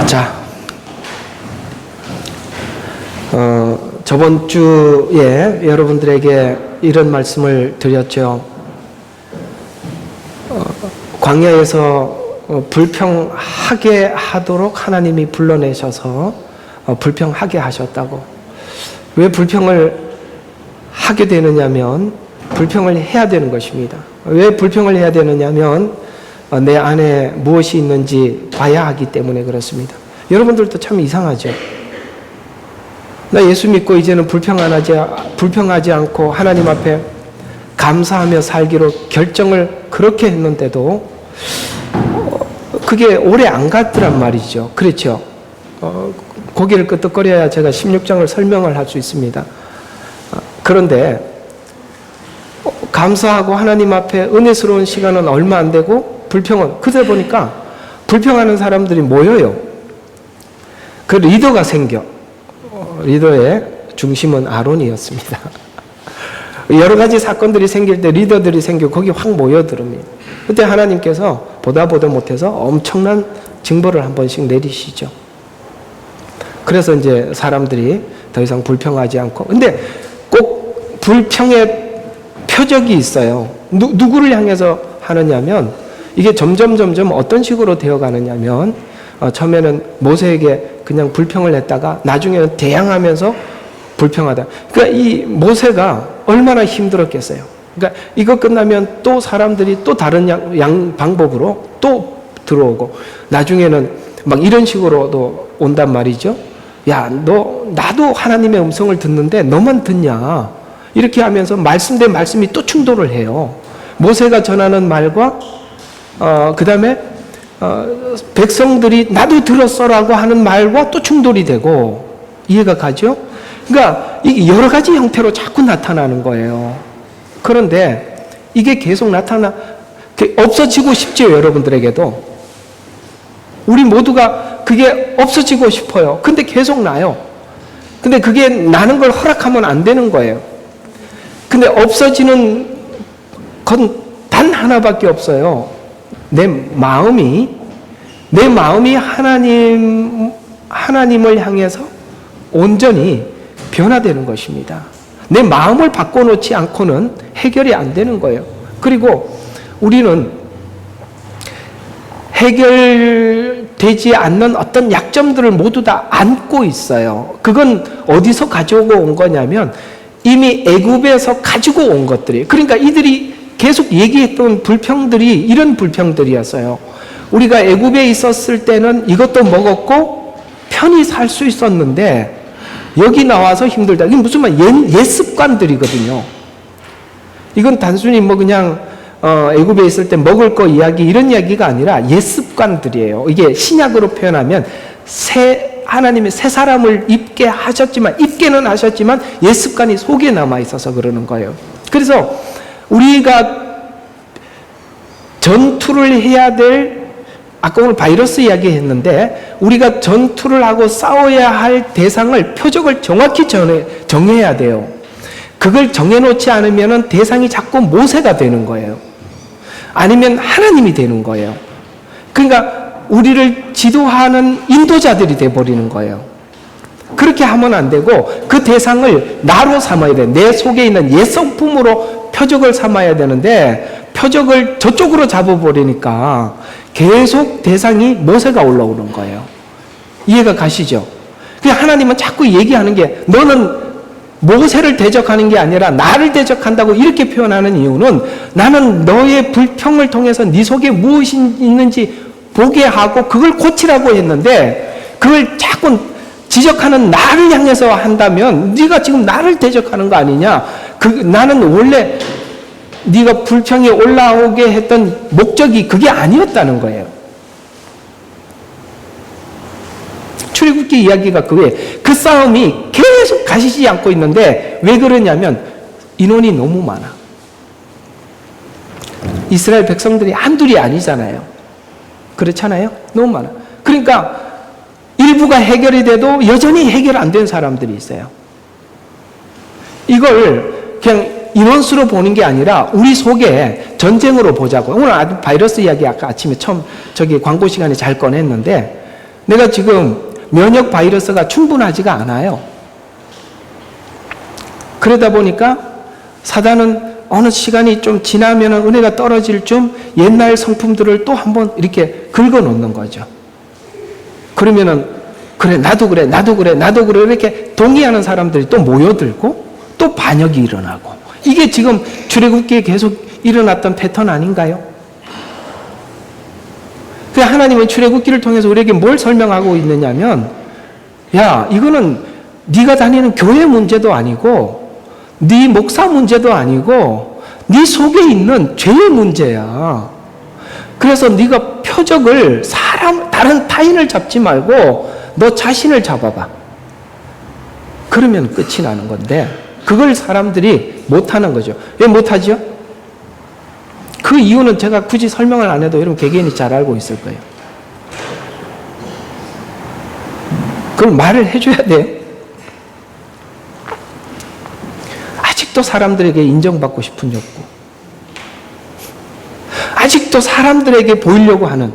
자, 저번 주에 여러분들에게 이런 말씀을 드렸죠. 광야에서 불평하게 하도록 하나님이 불러내셔서 불평하게 하셨다고. 왜 불평을 하게 되느냐면 불평을 해야 되는 것입니다. 왜 불평을 해야 되느냐면 내 안에 무엇이 있는지 봐야 하기 때문에 그렇습니다. 여러분들도 참 이상하죠. 나 예수 믿고 이제는 불평하지 않고 하나님 앞에 감사하며 살기로 결정을 그렇게 했는데도 그게 오래 안 갔더란 말이죠. 그렇죠. 고개를 끄덕거려야 제가 16장을 설명을 할 수 있습니다. 그런데 감사하고 하나님 앞에 은혜스러운 시간은 얼마 안 되고 불평은 그새 보니까 불평하는 사람들이 모여요. 그 리더가 생겨. 리더의 중심은 아론이었습니다. 여러 가지 사건들이 생길 때 리더들이 생겨 거기 확 모여들습니다. 그때 하나님께서 보다 못해서 엄청난 징벌을 한 번씩 내리시죠. 그래서 이제 사람들이 더 이상 불평하지 않고. 근데 꼭 불평의 표적이 있어요. 누구를 향해서 하느냐면 이게 점점 어떤 식으로 되어가느냐면 처음에는 모세에게 그냥 불평을 했다가 나중에는 대항하면서 불평하다. 그러니까 이 모세가 얼마나 힘들었겠어요. 그러니까 이거 끝나면 또 사람들이 또 다른 방법으로 또 들어오고 나중에는 막 이런 식으로도 온단 말이죠. 야, 나도 하나님의 음성을 듣는데 너만 듣냐. 이렇게 하면서 말씀 대 말씀이 또 충돌을 해요. 모세가 전하는 말과 그 다음에 백성들이 나도 들었어라고 하는 말과 또 충돌이 되고 이해가 가죠? 그러니까 이게 여러 가지 형태로 자꾸 나타나는 거예요. 그런데 이게 계속 없어지고 싶죠, 여러분들에게도. 우리 모두가 그게 없어지고 싶어요. 근데 계속 나요. 근데 그게 나는 걸 허락하면 안 되는 거예요. 근데 없어지는 건 단 하나밖에 없어요. 내 마음이 하나님을 향해서 온전히 변화되는 것입니다. 내 마음을 바꿔놓지 않고는 해결이 안 되는 거예요. 그리고 우리는 해결되지 않는 어떤 약점들을 모두 다 안고 있어요. 그건 어디서 가져오고 온 거냐면 이미 애굽에서 가지고 온 것들이에요. 그러니까 이들이 계속 얘기했던 불평들이 이런 불평들이었어요. 우리가 애굽에 있었을 때는 이것도 먹었고 편히 살 수 있었는데 여기 나와서 힘들다. 이게 무슨 말? 옛 습관들이거든요. 이건 단순히 그냥 애굽에 있을 때 먹을 거 이야기 이런 이야기가 아니라 옛 습관들이에요. 이게 신약으로 표현하면 하나님의 새 사람을 입게는 하셨지만 옛 습관이 속에 남아 있어서 그러는 거예요. 그래서 우리가 전투를 해야 될 아까 오늘 바이러스 이야기했는데 우리가 전투를 하고 싸워야 할 대상을 표적을 정확히 정해야 돼요. 그걸 정해놓지 않으면 대상이 자꾸 모세가 되는 거예요. 아니면 하나님이 되는 거예요. 그러니까 우리를 지도하는 인도자들이 돼버리는 거예요. 그렇게 하면 안 되고 그 대상을 나로 삼아야 돼. 내 속에 있는 옛 성품으로 표적을 삼아야 되는데 표적을 저쪽으로 잡아버리니까 계속 대상이 모세가 올라오는 거예요. 이해가 가시죠? 그래서 하나님은 자꾸 얘기하는 게 너는 모세를 대적하는 게 아니라 나를 대적한다고 이렇게 표현하는 이유는 나는 너의 불평을 통해서 네 속에 무엇이 있는지 보게 하고 그걸 고치라고 했는데 그걸 자꾸 지적하는 나를 향해서 한다면 네가 지금 나를 대적하는 거 아니냐? 나는 원래 네가 불평이 올라오게 했던 목적이 그게 아니었다는 거예요. 출애굽기 이야기가 그거예요. 그 싸움이 계속 가시지 않고 있는데 왜 그러냐면 인원이 너무 많아. 이스라엘 백성들이 한둘이 아니잖아요. 그렇잖아요? 너무 많아. 그러니까 일부가 해결이 돼도 여전히 해결 안 된 사람들이 있어요. 이걸 그냥 인원수로 보는 게 아니라 우리 속에 전쟁으로 보자고. 오늘 바이러스 이야기 아까 아침에 처음 광고 시간에 잘 꺼냈는데 내가 지금 면역 바이러스가 충분하지가 않아요. 그러다 보니까 사단은 어느 시간이 좀 지나면 은혜가 떨어질 좀 옛날 성품들을 또 한번 이렇게 긁어 놓는 거죠. 그러면은 그래 나도 그래 이렇게 동의하는 사람들이 또 모여들고 또 반역이 일어나고, 이게 지금 출애굽기에 계속 일어났던 패턴 아닌가요? 그 하나님은 출애굽기를 통해서 우리에게 뭘 설명하고 있느냐면, 야, 이거는 네가 다니는 교회 문제도 아니고 네 목사 문제도 아니고 네 속에 있는 죄의 문제야. 그래서 네가 표적을 다른 타인을 잡지 말고 너 자신을 잡아봐. 그러면 끝이 나는 건데, 그걸 사람들이 못하는 거죠. 왜 못하죠? 그 이유는 제가 굳이 설명을 안 해도 여러분 개개인이 잘 알고 있을 거예요. 그걸 말을 해줘야 돼요. 아직도 사람들에게 인정받고 싶은 욕구, 아직도 사람들에게 보이려고 하는,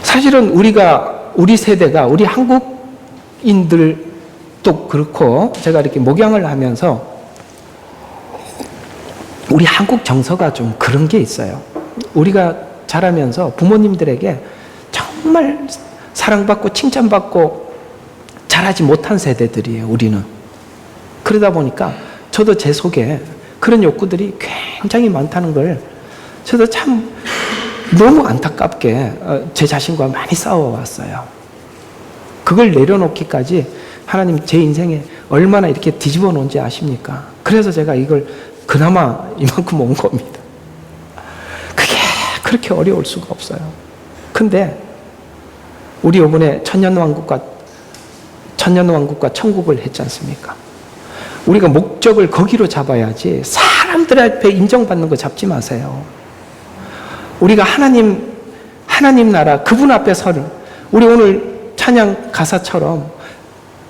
사실은 우리 세대가, 우리 한국인들도 그렇고, 제가 이렇게 목양을 하면서 우리 한국 정서가 좀 그런 게 있어요. 우리가 자라면서 부모님들에게 정말 사랑받고 칭찬받고 자라지 못한 세대들이에요, 우리는. 그러다 보니까 저도 제 속에 그런 욕구들이 굉장히 많다는 걸 저도 참 너무 안타깝게 제 자신과 많이 싸워왔어요. 그걸 내려놓기까지 하나님 제 인생에 얼마나 이렇게 뒤집어 놓은지 아십니까? 그래서 제가 이걸 그나마 이만큼 온 겁니다. 그게 그렇게 어려울 수가 없어요. 근데 우리 이번에 천년왕국과 천국을 했지 않습니까? 우리가 목적을 거기로 잡아야지 사람들 앞에 인정받는 거 잡지 마세요. 우리가 하나님 나라, 그분 앞에 서를, 우리 오늘 찬양 가사처럼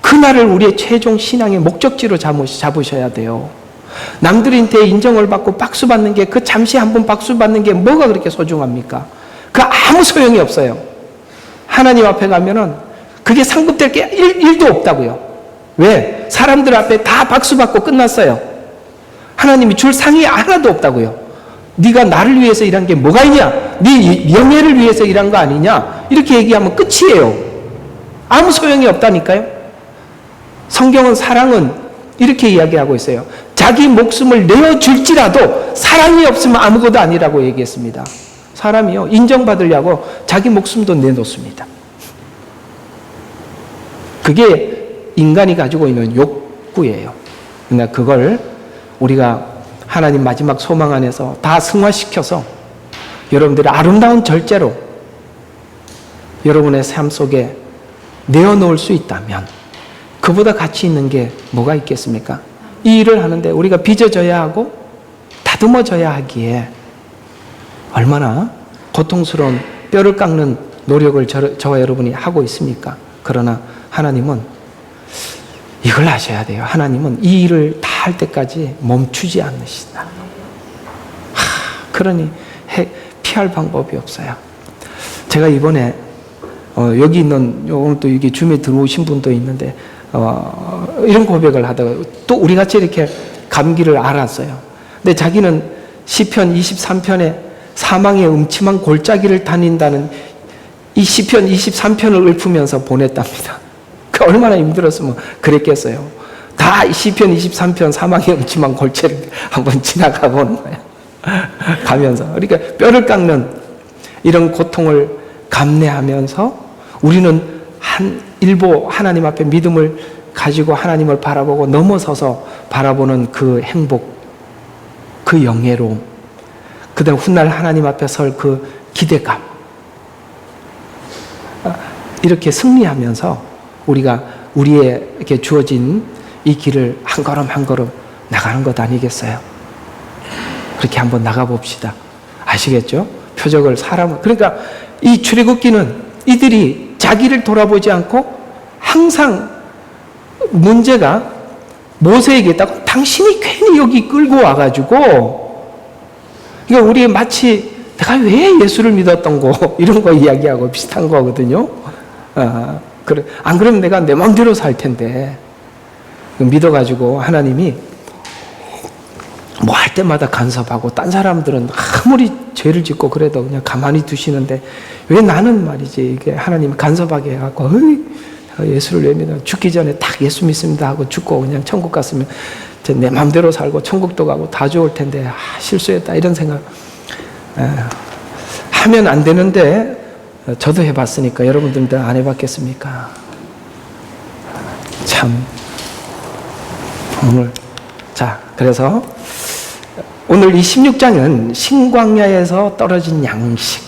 그날을 우리의 최종 신앙의 목적지로 잡으셔야 돼요. 남들한테 인정을 받고 박수 받는 게, 그 잠시 한번 박수 받는 게 뭐가 그렇게 소중합니까? 그 아무 소용이 없어요. 하나님 앞에 가면은 그게 상급될 게 1도 없다고요. 왜? 사람들 앞에 다 박수 받고 끝났어요. 하나님이 줄 상이 하나도 없다고요. 네가 나를 위해서 일한 게 뭐가 있냐? 네 명예를 위해서 일한 거 아니냐? 이렇게 얘기하면 끝이에요. 아무 소용이 없다니까요. 성경은, 사랑은 이렇게 이야기하고 있어요. 자기 목숨을 내어줄지라도 사랑이 없으면 아무것도 아니라고 얘기했습니다. 사람이요, 인정받으려고 자기 목숨도 내놓습니다. 그게 인간이 가지고 있는 욕구예요. 근데 그걸 우리가 하나님 마지막 소망 안에서 다 승화시켜서 여러분들의 아름다운 절제로 여러분의 삶 속에 내어놓을 수 있다면, 그보다 가치 있는 게 뭐가 있겠습니까? 이 일을 하는데 우리가 빚어져야 하고 다듬어져야 하기에 얼마나 고통스러운 뼈를 깎는 노력을 저와 여러분이 하고 있습니까? 그러나 하나님은 이걸 아셔야 돼요. 하나님은 이 일을 다 할 때까지 멈추지 않으시다. 그러니 피할 방법이 없어요. 제가 이번에 여기 있는, 오늘 또 여기 줌에 들어오신 분도 있는데 이런 고백을 하다가 또 우리같이 이렇게 감기를 앓았어요. 근데 자기는 시편 23편에 사망의 음침한 골짜기를 다닌다는 이 시편 23편을 읊으면서 보냈답니다. 얼마나 힘들었으면 그랬겠어요. 다 시편 23편 사망의 음침한 골짜기를 한번 지나가 보는 거예요. 가면서. 그러니까 뼈를 깎는 이런 고통을 감내하면서 우리는 일부 하나님 앞에 믿음을 가지고 하나님을 바라보고 넘어서서 바라보는 그 행복, 그 영예로움, 그 다음 훗날 하나님 앞에 설 그 기대감, 이렇게 승리하면서 우리가 우리에게 주어진 이 길을 한 걸음 한 걸음 나가는 것 아니겠어요? 그렇게 한번 나가봅시다. 아시겠죠? 표적을 그러니까 이 출애굽기는 이들이 자기를 돌아보지 않고 항상 문제가 모세에게 있다고, 당신이 괜히 여기 끌고 와가지고, 그러니까 우리 마치 내가 왜 예수를 믿었던 거 이런 거 이야기하고 비슷한 거거든요. 그래 안 그러면 내가 내 마음대로 살 텐데 믿어가지고 하나님이 뭐 할 때마다 간섭하고 딴 사람들은 아무리 죄를 짓고 그래도 그냥 가만히 두시는데 왜 나는 말이지 이게 하나님이 간섭하게 해갖고 예수를 왜 믿어 죽기 전에 딱 예수 믿습니다 하고 죽고 그냥 천국 갔으면 내 마음대로 살고 천국도 가고 다 좋을 텐데 실수했다 이런 생각 하면 안 되는데 저도 해봤으니까 여러분들도 안 해봤겠습니까? 참 오늘 자 그래서 오늘 이 16장은 신광야에서 떨어진 양식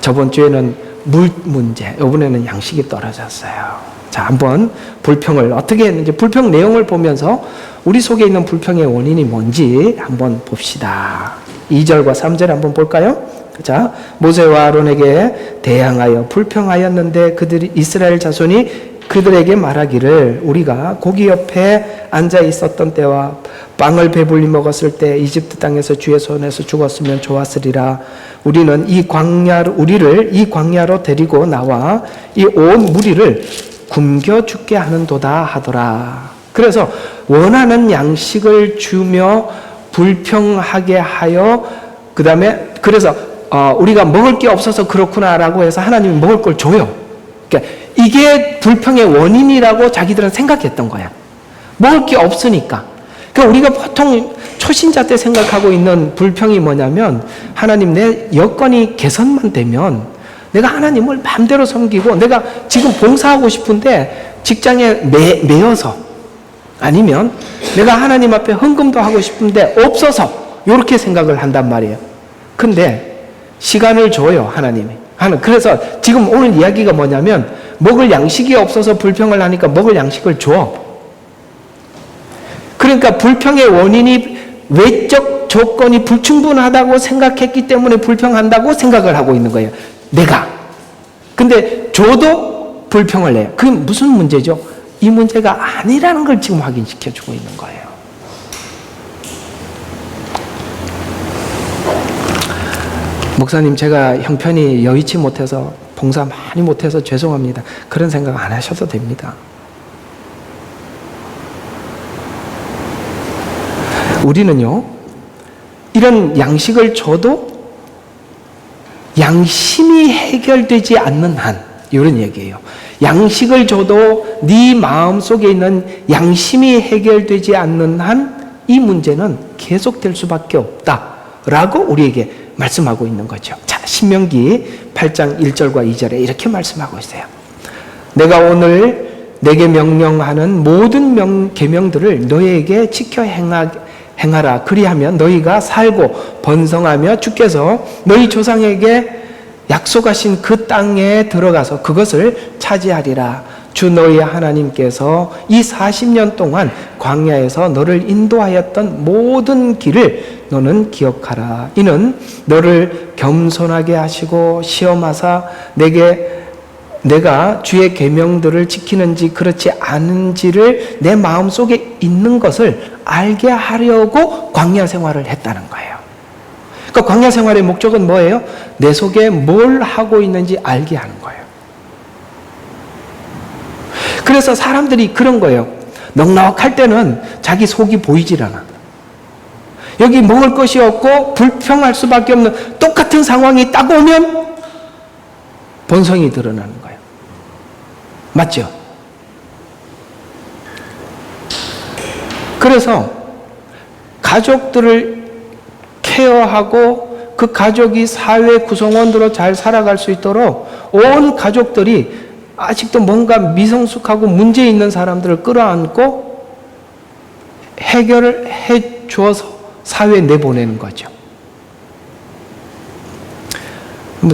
저번 주에는 물 문제 이번에는 양식이 떨어졌어요. 자 한번 불평을 어떻게 했는지 불평 내용을 보면서 우리 속에 있는 불평의 원인이 뭔지 한번 봅시다. 2절과 3절 한번 볼까요? 자, 모세와 아론에게 대항하여 불평하였는데 그들이 이스라엘 자손이 그들에게 말하기를 우리가 고기 옆에 앉아 있었던 때와 빵을 배불리 먹었을 때 이집트 땅에서 주의 손에서 죽었으면 좋았으리라. 우리를 이 광야로 데리고 나와 이 온 무리를 굶겨 죽게 하는도다 하더라. 그래서 원하는 양식을 주며 불평하게 하여 그 다음에 그래서 우리가 먹을 게 없어서 그렇구나라고 해서 하나님이 먹을 걸 줘요. 그러니까 이게 불평의 원인이라고 자기들은 생각했던 거야. 먹을 게 없으니까. 그러니까 우리가 보통 초신자 때 생각하고 있는 불평이 뭐냐면 하나님 내 여건이 개선만 되면 내가 하나님을 마음대로 섬기고 내가 지금 봉사하고 싶은데 직장에 매여서 아니면 내가 하나님 앞에 헌금도 하고 싶은데 없어서 이렇게 생각을 한단 말이에요. 근데 시간을 줘요 하나님이. 그래서 지금 오늘 이야기가 뭐냐면 먹을 양식이 없어서 불평을 하니까 먹을 양식을 줘. 그러니까 불평의 원인이 외적 조건이 불충분하다고 생각했기 때문에 불평한다고 생각을 하고 있는 거예요. 내가. 근데 줘도 불평을 해요. 그게 무슨 문제죠? 이 문제가 아니라는 걸 지금 확인시켜주고 있는 거예요. 목사님 제가 형편이 여의치 못해서 봉사 많이 못해서 죄송합니다. 그런 생각 안 하셔도 됩니다. 우리는요 이런 양식을 줘도 양심이 해결되지 않는 한 이런 얘기예요. 양식을 줘도 네 마음속에 있는 양심이 해결되지 않는 한 이 문제는 계속될 수밖에 없다라고 우리에게 말씀하고 있는 거죠. 자, 신명기 8장 1절과 2절에 이렇게 말씀하고 있어요. 내가 오늘 내게 명령하는 모든 계명들을 너희에게 지켜 행하라. 그리하면 너희가 살고 번성하며 주께서 너희 조상에게 약속하신 그 땅에 들어가서 그것을 차지하리라. 주 너희 하나님께서 이 40년 동안 광야에서 너를 인도하였던 모든 길을 너는 기억하라. 이는 너를 겸손하게 하시고 시험하사 내가 주의 계명들을 지키는지 그렇지 않은지를 내 마음속에 있는 것을 알게 하려고 광야 생활을 했다는 거예요. 그러니까 광야 생활의 목적은 뭐예요? 내 속에 뭘 하고 있는지 알게 하는 거예요. 그래서 사람들이 그런 거예요. 넉넉할 때는 자기 속이 보이질 않아. 여기 먹을 것이 없고 불평할 수밖에 없는 똑같은 상황이 딱 오면 본성이 드러나는 거예요. 맞죠? 그래서 가족들을 케어하고 그 가족이 사회 구성원으로 잘 살아갈 수 있도록 온 가족들이 아직도 뭔가 미성숙하고 문제 있는 사람들을 끌어안고 해결을 해 주어서 사회에 내보내는 거죠.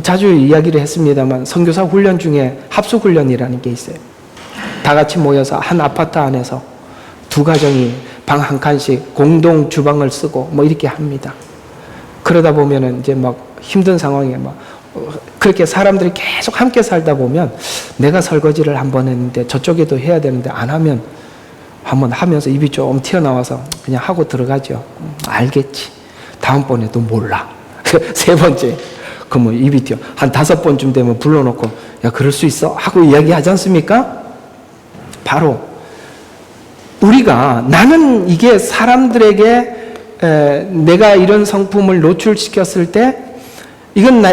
자주 이야기를 했습니다만 선교사 훈련 중에 합숙 훈련이라는 게 있어요. 다 같이 모여서 한 아파트 안에서 두 가정이 방 한 칸씩 공동 주방을 쓰고 뭐 이렇게 합니다. 그러다 보면은 이제 막 힘든 상황에 막 그렇게 사람들이 계속 함께 살다 보면 내가 설거지를 한번 했는데 저쪽에도 해야 되는데 안 하면 한번 하면서 입이 좀 튀어나와서 그냥 하고 들어가죠. 알겠지. 다음번에도 몰라. 세 번째. 그러면 입이 튀어. 한 5번쯤 되면 불러놓고, 야, 그럴 수 있어? 하고 이야기하지 않습니까? 바로, 우리가, 나는 이게 사람들에게 내가 이런 성품을 노출시켰을 때, 이건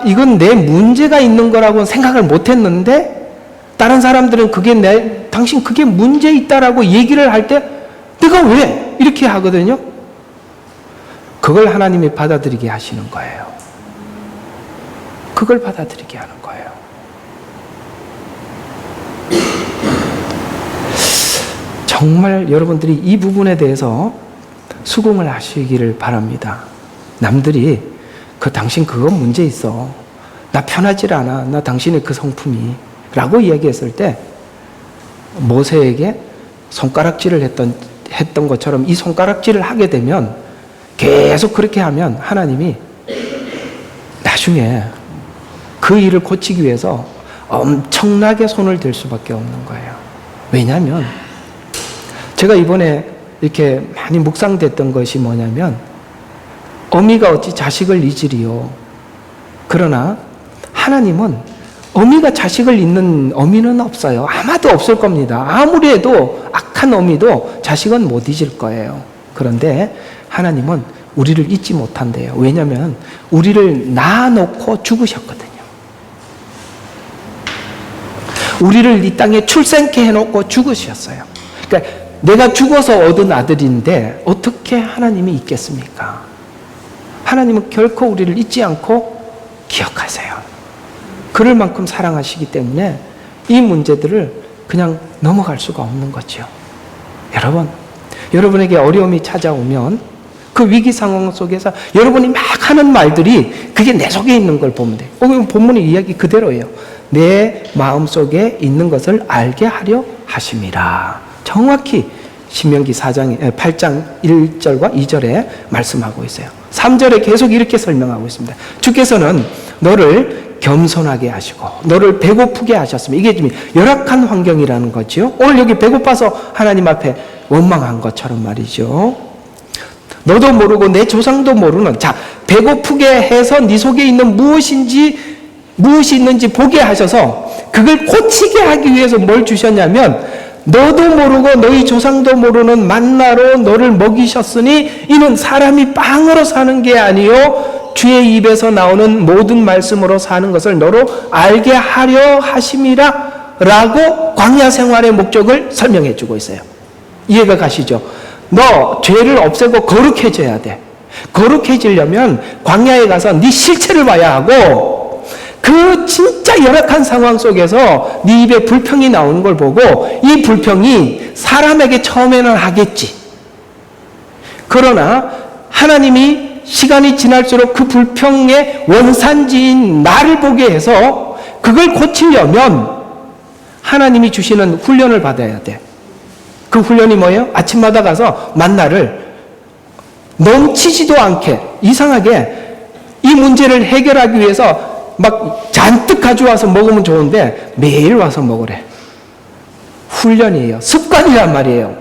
이건 내 문제가 있는 거라고 생각을 못 했는데, 다른 사람들은 당신 그게 문제 있다라고 얘기를 할 때, 내가 왜? 이렇게 하거든요. 그걸 하나님이 받아들이게 하시는 거예요. 그걸 받아들이게 하는 거예요. 정말 여러분들이 이 부분에 대해서 수긍을 하시기를 바랍니다. 남들이 당신 그건 문제 있어. 나 편하질 않아. 나 당신의 그 성품이. 라고 이야기했을 때 모세에게 손가락질을 했던 것처럼 이 손가락질을 하게 되면 계속 그렇게 하면 하나님이 나중에 그 일을 고치기 위해서 엄청나게 손을 댈 수밖에 없는 거예요. 왜냐하면 제가 이번에 이렇게 많이 묵상됐던 것이 뭐냐면 어미가 어찌 자식을 잊으리요. 그러나 하나님은 어미가 자식을 잊는 어미는 없어요. 아마도 없을 겁니다. 아무리 해도 악한 어미도 자식은 못 잊을 거예요. 그런데 하나님은 우리를 잊지 못한대요. 왜냐하면 우리를 낳아놓고 죽으셨거든요. 우리를 이 땅에 출생케 해놓고 죽으셨어요. 그러니까 내가 죽어서 얻은 아들인데 어떻게 하나님이 잊겠습니까? 하나님은 결코 우리를 잊지 않고 기억하세요. 그럴 만큼 사랑하시기 때문에 이 문제들을 그냥 넘어갈 수가 없는 거죠. 여러분, 여러분에게 어려움이 찾아오면 그 위기 상황 속에서 여러분이 막 하는 말들이 그게 내 속에 있는 걸 보면 돼요. 본문의 이야기 그대로예요. 내 마음속에 있는 것을 알게 하려 하심이라. 정확히 신명기 8장 1절과 2절에 말씀하고 있어요. 3절에 계속 이렇게 설명하고 있습니다. 주께서는 너를 겸손하게 하시고 너를 배고프게 하셨으면 이게 지금 열악한 환경이라는 거죠. 오늘 여기 배고파서 하나님 앞에 원망한 것처럼 말이죠. 너도 모르고 내 조상도 모르는 배고프게 해서 네 속에 있는 무엇이 있는지 보게 하셔서 그걸 고치게 하기 위해서 뭘 주셨냐면 너도 모르고 너희 조상도 모르는 만나로 너를 먹이셨으니 이는 사람이 빵으로 사는 게 아니요 주의 입에서 나오는 모든 말씀으로 사는 것을 너로 알게 하려 하심이라 라고 광야 생활의 목적을 설명해 주고 있어요. 이해가 가시죠? 너 죄를 없애고 거룩해져야 돼. 거룩해지려면 광야에 가서 네 실체를 봐야 하고 그 진짜 열악한 상황 속에서 네 입에 불평이 나오는 걸 보고 이 불평이 사람에게 처음에는 하겠지. 그러나 하나님이 시간이 지날수록 그 불평의 원산지인 나를 보게 해서 그걸 고치려면 하나님이 주시는 훈련을 받아야 돼. 그 훈련이 뭐예요? 아침마다 가서 만나를 넘치지도 않게 이상하게 이 문제를 해결하기 위해서 막 잔뜩 가져와서 먹으면 좋은데 매일 와서 먹으래. 훈련이에요. 습관이란 말이에요.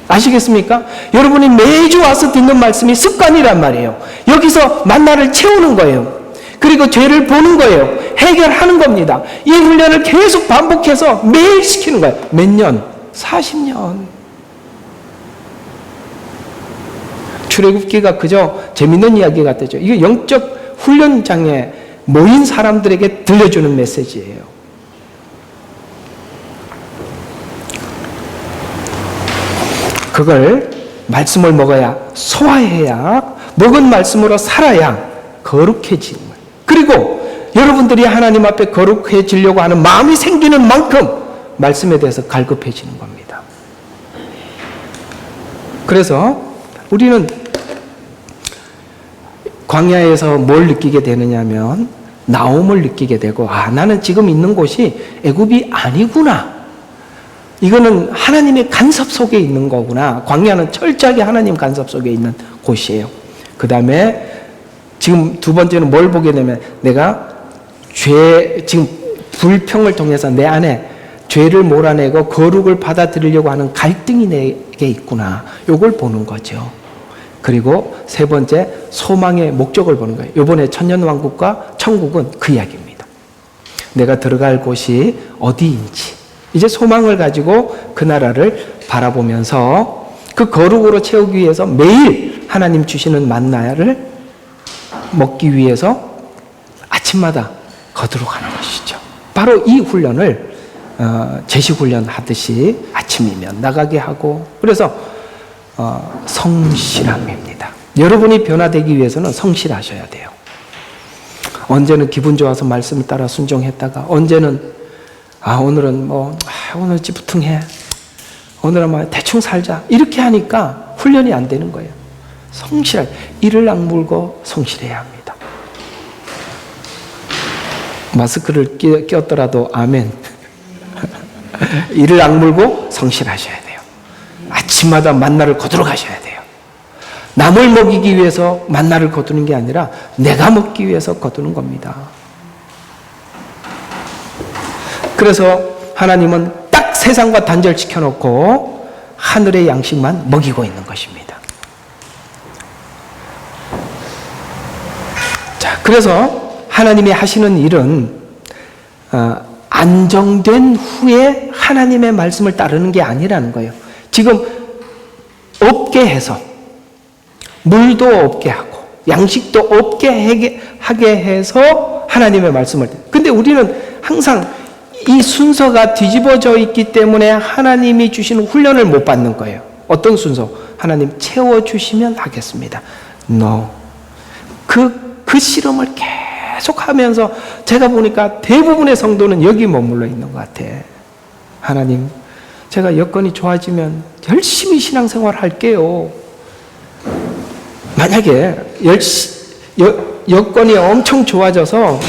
아시겠습니까? 여러분이 매주 와서 듣는 말씀이 습관이란 말이에요. 여기서 만나를 채우는 거예요. 그리고 죄를 보는 거예요. 해결하는 겁니다. 이 훈련을 계속 반복해서 매일 시키는 거예요. 몇 년? 40년. 출애굽기가 그저 재밌는 이야기 같았죠. 이게 영적 훈련장에 모인 사람들에게 들려주는 메시지예요. 그걸 말씀을 먹어야 소화해야 먹은 말씀으로 살아야 거룩해지는 거예요. 그리고 여러분들이 하나님 앞에 거룩해지려고 하는 마음이 생기는 만큼 말씀에 대해서 갈급해지는 겁니다. 그래서 우리는 광야에서 뭘 느끼게 되느냐면 나옴을 느끼게 되고 나는 지금 있는 곳이 애굽이 아니구나. 이거는 하나님의 간섭 속에 있는 거구나. 광야는 철저하게 하나님 간섭 속에 있는 곳이에요. 그 다음에 지금 두 번째는 뭘 보게 되면 내가 지금 불평을 통해서 내 안에 죄를 몰아내고 거룩을 받아들이려고 하는 갈등이 내게 있구나. 이걸 보는 거죠. 그리고 세 번째, 소망의 목적을 보는 거예요. 이번에 천년왕국과 천국은 그 이야기입니다. 내가 들어갈 곳이 어디인지, 이제 소망을 가지고 그 나라를 바라보면서 그 거룩으로 채우기 위해서 매일 하나님 주시는 만나를 먹기 위해서 아침마다 거두러가는 것이죠. 바로 이 훈련을 제식훈련 하듯이 아침이면 나가게 하고, 그래서 성실함입니다. 여러분이 변화되기 위해서는 성실하셔야 돼요. 언제는 기분 좋아서 말씀을 따라 순종했다가, 언제는 오늘은 오늘 찌부퉁해, 오늘은 대충 살자, 이렇게 하니까 훈련이 안 되는 거예요. 성실하게, 이를 악물고 성실해야 합니다. 마스크를 꼈더라도 아멘. 이를 악물고 성실하셔야 돼요. 아침마다 만나를 거두러 가셔야 돼요. 남을 먹이기 위해서 만나를 거두는 게 아니라 내가 먹기 위해서 거두는 겁니다. 그래서 하나님은 딱 세상과 단절시켜 놓고 하늘의 양식만 먹이고 있는 것입니다. 자, 그래서 하나님이 하시는 일은 안정된 후에 하나님의 말씀을 따르는 게 아니라는 거예요. 지금 없게 해서, 물도 없게 하고 양식도 없게 하게 해서 하나님의 말씀을, 근데 우리는 항상 이 순서가 뒤집어져 있기 때문에 하나님이 주시는 훈련을 못 받는 거예요. 어떤 순서? 하나님 채워주시면 하겠습니다. No. 그 실험을 계속 하면서 제가 보니까 대부분의 성도는 여기 머물러 있는 것 같아. 하나님, 제가 여건이 좋아지면 열심히 신앙생활 할게요. 만약에 여건이 엄청 좋아져서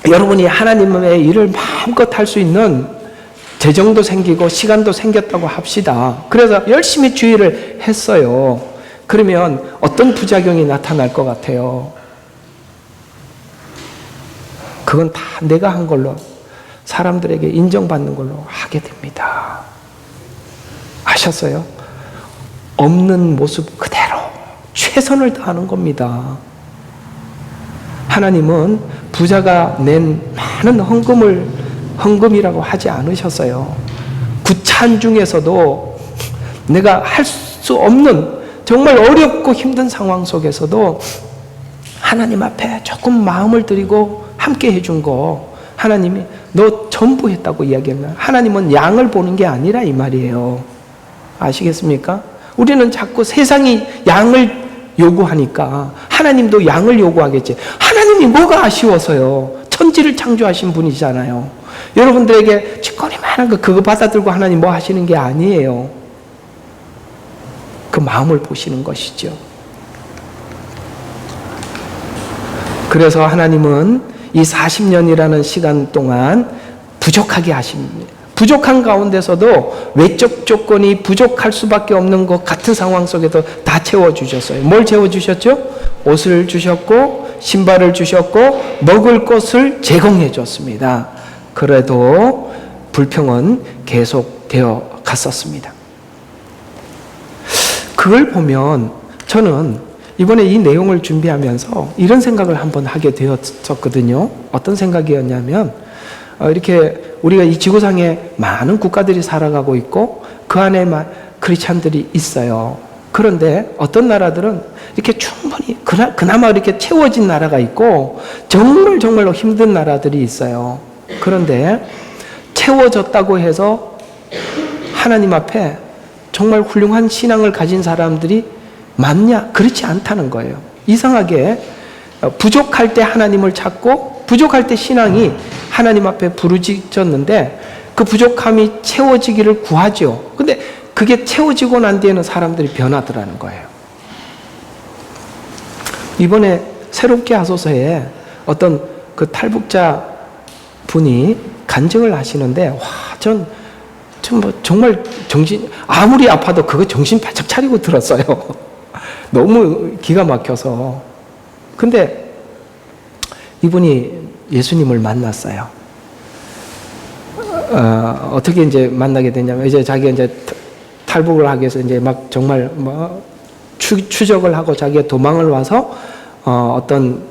여러분이 하나님의 일을 마음껏 할 수 있는 재정도 생기고 시간도 생겼다고 합시다. 그래서 열심히 주의를 했어요. 그러면 어떤 부작용이 나타날 것 같아요? 그건 다 내가 한 걸로, 사람들에게 인정받는 걸로 하게 됩니다. 아셨어요? 없는 모습 그대로 최선을 다하는 겁니다. 하나님은 부자가 낸 많은 헌금이라고 하지 않으셨어요. 구찬 중에서도 내가 할 수 없는 정말 어렵고 힘든 상황 속에서도 하나님 앞에 조금 마음을 드리고 함께 해준 거, 하나님이 너 전부 했다고 이야기하면 하나님은 양을 보는 게 아니라 이 말이에요. 아시겠습니까? 우리는 자꾸 세상이 양을 요구하니까 하나님도 양을 요구하겠지. 하나님이 뭐가 아쉬워서요? 천지를 창조하신 분이잖아요. 여러분들에게 직권이 많은 거 그거 받아들고 하나님 뭐 하시는 게 아니에요. 그 마음을 보시는 것이죠. 그래서 하나님은 이 40년이라는 시간 동안 부족하게 하십니다. 부족한 가운데서도 외적 조건이 부족할 수밖에 없는 것 같은 상황 속에도 다 채워주셨어요. 뭘 채워주셨죠? 옷을 주셨고 신발을 주셨고 먹을 것을 제공해 줬습니다. 그래도 불평은 계속되어 갔었습니다. 그걸 보면 저는 이번에 이 내용을 준비하면서 이런 생각을 한번 하게 되었었거든요. 어떤 생각이었냐면 이렇게 우리가 이 지구상에 많은 국가들이 살아가고 있고 그 안에 크리스찬들이 있어요. 그런데 어떤 나라들은 이렇게 충분히 그나마 이렇게 채워진 나라가 있고 정말로 힘든 나라들이 있어요. 그런데 채워졌다고 해서 하나님 앞에 정말 훌륭한 신앙을 가진 사람들이 많냐? 그렇지 않다는 거예요. 이상하게 부족할 때 하나님을 찾고 부족할 때 신앙이 하나님 앞에 부르짖었는데 그 부족함이 채워지기를 구하죠. 근데 그게 채워지고 난 뒤에는 사람들이 변하더라는 거예요. 이번에 새롭게 하소서에 어떤 그 탈북자 분이 간증을 하시는데 전 정말 아무리 아파도 그거 정신 바짝 차리고 들었어요. 너무 기가 막혀서. 근데 이분이 예수님을 만났어요. 어떻게 이제 만나게 됐냐면 이제 자기가 이제 탈북을 하기 위해서 이제 막 정말 추적을 하고 자기가 도망을 와서 어떤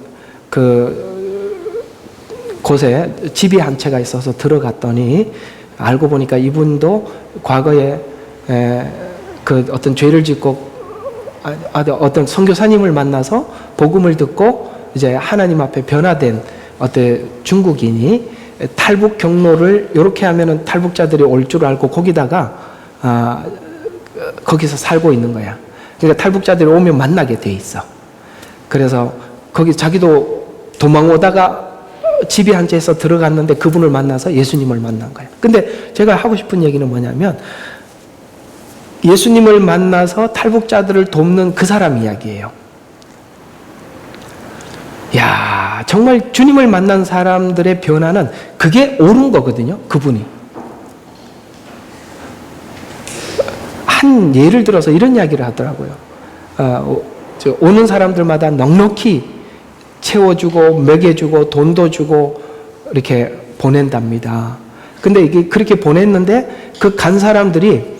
곳에 집이 한 채가 있어서 들어갔더니 알고 보니까 이분도 과거에 어떤 죄를 짓고 어떤 선교사님을 만나서 복음을 듣고 이제 하나님 앞에 변화된 어떤 중국인이 탈북 경로를 이렇게 하면은 탈북자들이 올 줄 알고 거기다가 거기서 살고 있는 거야. 그러니까 탈북자들이 오면 만나게 돼 있어. 그래서 거기 자기도 도망 오다가 집이 한 채에서 들어갔는데 그분을 만나서 예수님을 만난 거야. 근데 제가 하고 싶은 얘기는 뭐냐면 예수님을 만나서 탈북자들을 돕는 그 사람 이야기예요. 야, 정말 주님을 만난 사람들의 변화는 그게 옳은 거거든요. 그분이. 한 예를 들어서 이런 이야기를 하더라고요. 오는 사람들마다 넉넉히 채워주고 먹여주고 돈도 주고 이렇게 보낸답니다. 근데 이게 그렇게 보냈는데 그 간 사람들이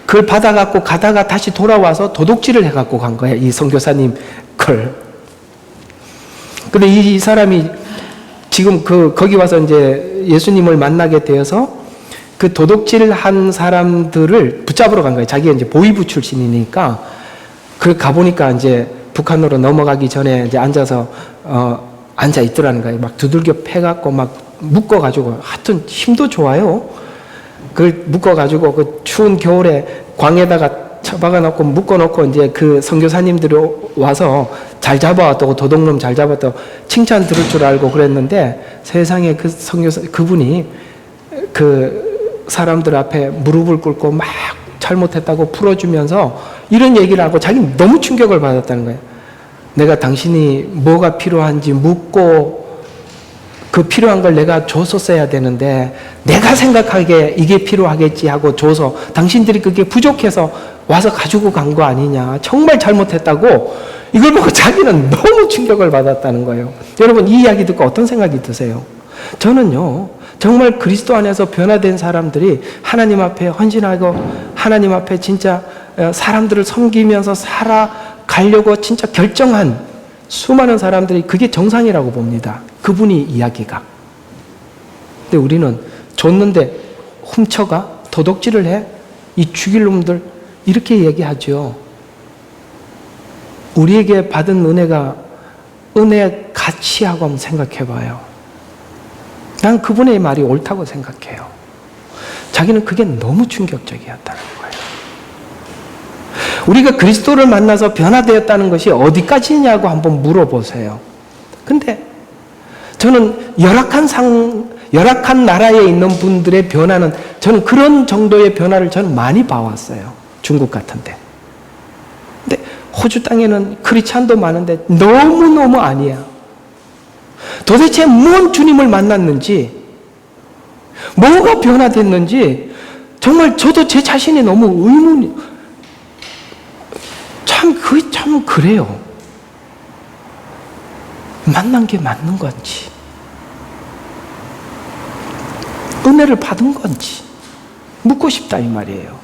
그걸 받아갖고 가다가 다시 돌아와서 도둑질을 해갖고 간 거야. 이 선교사님 걸. 근데 이 사람이 지금 거기 와서 이제 예수님을 만나게 되어서 그 도둑질을 한 사람들을 붙잡으러 간 거예요. 자기가 이제 보위부 출신이니까. 그 가보니까 이제 북한으로 넘어가기 전에 이제 앉아서, 앉아 있더라는 거예요. 막 두들겨 패갖고 막 묶어가지고 하여튼 힘도 좋아요. 그걸 묶어가지고 그 추운 겨울에 광에다가 처박아놓고 묶어놓고 이제 그 선교사님들이 와서 잘 잡아왔다고 도둑놈 잘 잡았다고 칭찬 들을 줄 알고 그랬는데 세상에 그 선교사 그분이 그 사람들 앞에 무릎을 꿇고 막 잘못했다고 풀어주면서 이런 얘기를 하고 자기는 너무 충격을 받았다는 거예요. 내가 당신이 뭐가 필요한지 묻고 그 필요한 걸 내가 줬었어야 되는데 내가 생각하기에 이게 필요하겠지 하고 줘서 당신들이 그게 부족해서 와서 가지고 간 거 아니냐. 정말 잘못했다고 이걸 보고 자기는 너무 충격을 받았다는 거예요. 여러분 이 이야기 듣고 어떤 생각이 드세요? 저는요. 정말 그리스도 안에서 변화된 사람들이 하나님 앞에 헌신하고 하나님 앞에 진짜 사람들을 섬기면서 살아가려고 진짜 결정한 수많은 사람들이 그게 정상이라고 봅니다. 그분이 이야기가. 근데 우리는 줬는데 훔쳐가 도둑질을 해? 이 죽일 놈들 이렇게 얘기하죠. 우리에게 받은 은혜가 은혜의 가치하고 한번 생각해 봐요. 난 그분의 말이 옳다고 생각해요. 자기는 그게 너무 충격적이었다는 거예요. 우리가 그리스도를 만나서 변화되었다는 것이 어디까지냐고 한번 물어보세요. 근데 저는 열악한 나라에 있는 분들의 변화는 저는 그런 정도의 변화를 저는 많이 봐왔어요. 중국 같은데. 근데 호주 땅에는 크리스찬도 많은데 너무너무 아니야. 도대체 뭔 주님을 만났는지, 뭐가 변화됐는지 정말 저도 제 자신이 너무 의문이 참 그래요. 만난 게 맞는 건지, 은혜를 받은 건지 묻고 싶다 이 말이에요.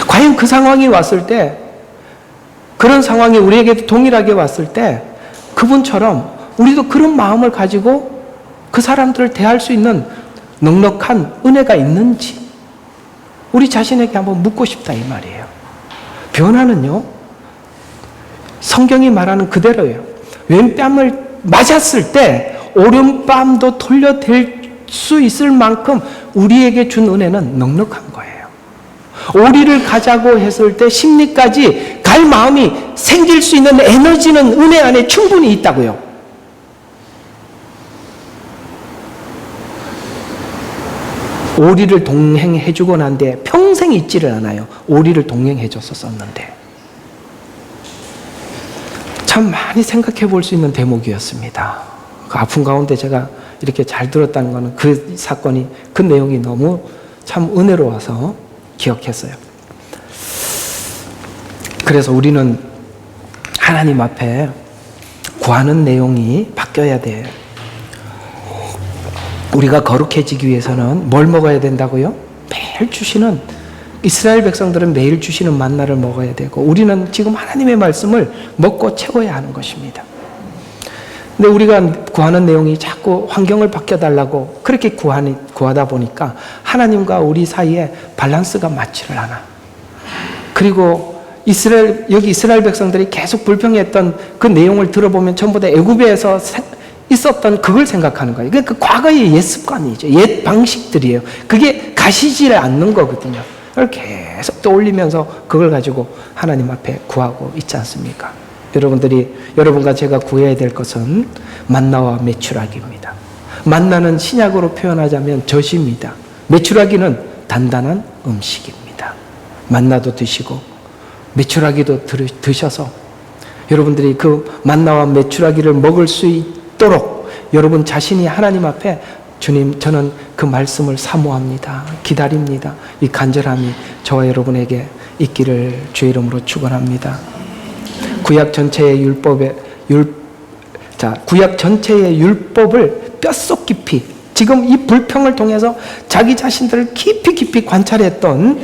과연 그 상황이 왔을 때, 그런 상황이 우리에게도 동일하게 왔을 때 그분처럼 우리도 그런 마음을 가지고 그 사람들을 대할 수 있는 넉넉한 은혜가 있는지 우리 자신에게 한번 묻고 싶다 이 말이에요. 변화는요, 성경이 말하는 그대로예요. 왼뺨을 맞았을 때 오른뺨도 돌려댈 수 있을 만큼 우리에게 준 은혜는 넉넉한 거예요. 오리를 가자고 했을 때 심리까지 갈 마음이 생길 수 있는 에너지는 은혜 안에 충분히 있다고요. 오리를 동행해주고 난 뒤에 평생 잊지를 않아요. 오리를 동행해줬었는데. 참 많이 생각해 볼 수 있는 대목이었습니다. 그 아픔 가운데 제가 이렇게 잘 들었다는 것은 그 사건이, 그 내용이 너무 참 은혜로워서 기억했어요. 그래서 우리는 하나님 앞에 구하는 내용이 바뀌어야 돼요. 우리가 거룩해지기 위해서는 뭘 먹어야 된다고요? 매일 주시는 이스라엘 백성들은 매일 주시는 만나를 먹어야 되고 우리는 지금 하나님의 말씀을 먹고 채워야 하는 것입니다. 근데 우리가 구하는 내용이 자꾸 환경을 바뀌어달라고 그렇게 구하다 보니까 하나님과 우리 사이에 밸런스가 맞지를 않아. 그리고 여기 이스라엘 백성들이 계속 불평했던 그 내용을 들어보면 전부 다 애굽에서 있었던 그걸 생각하는 거예요. 그 과거의 옛 습관이죠. 옛 방식들이에요. 그게 가시질 않는 거거든요. 그걸 계속 떠올리면서 그걸 가지고 하나님 앞에 구하고 있지 않습니까? 여러분과 제가 구해야 될 것은 만나와 메추라기입니다. 만나는 신약으로 표현하자면 젖입니다. 메추라기는 단단한 음식입니다. 만나도 드시고 메추라기도 드셔서 여러분들이 그 만나와 메추라기를 먹을 수 있도록 여러분 자신이 하나님 앞에 주님, 저는 그 말씀을 사모합니다. 기다립니다. 이 간절함이 저와 여러분에게 있기를 주의 이름으로 축원합니다. 구약 전체의 율법을 뼛속 깊이 지금 이 불평을 통해서 자기 자신들을 깊이 관찰했던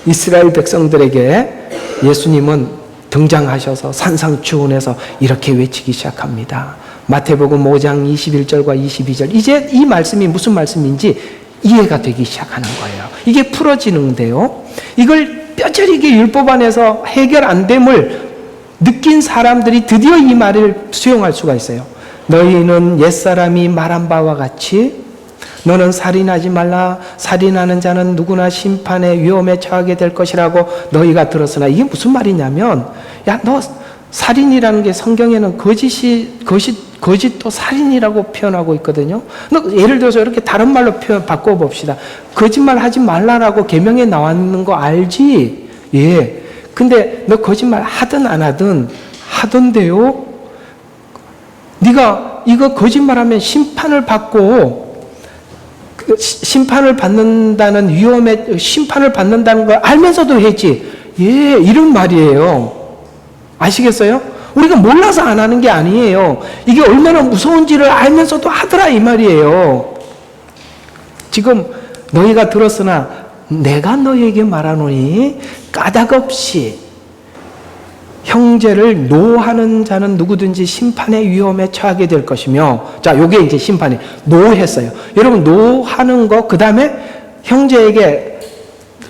이스라엘 백성들에게 예수님은 등장하셔서 산상추훈해서 이렇게 외치기 시작합니다. 마태복음 5장 21절과 22절. 이제 이 말씀이 무슨 말씀인지 이해가 되기 시작하는 거예요. 이게 풀어지는데요. 이걸 뼈저리게 율법 안에서 해결 안 됨을 느낀 사람들이 드디어 이 말을 수용할 수가 있어요. 너희는 옛사람이 말한 바와 같이 너는 살인하지 말라. 살인하는 자는 누구나 심판의 위험에 처하게 될 것이라고 너희가 들었으나 이게 무슨 말이냐면 야, 너 살인이라는 게 성경에는 거짓도 살인이라고 표현하고 있거든요. 예를 들어서 이렇게 다른 말로 바꿔봅시다. 거짓말 하지 말라라고 계명에 나와 있는 거 알지? 예. 근데 너 거짓말 하든 안 하든 하던데요. 네가 이거 거짓말하면 심판을 받고 심판을 받는다는 위험에 심판을 받는다는 걸 알면서도 했지. 예, 이런 말이에요. 아시겠어요? 우리가 몰라서 안 하는 게 아니에요. 이게 얼마나 무서운지를 알면서도 하더라 이 말이에요. 지금 너희가 들었으나 내가 너희에게 말하노니 까닭없이 형제를 노하는 자는 누구든지 심판의 위험에 처하게 될 것이며, 자, 요게 이제 심판이 노했어요. 여러분, 노하는 거, 그 다음에 형제에게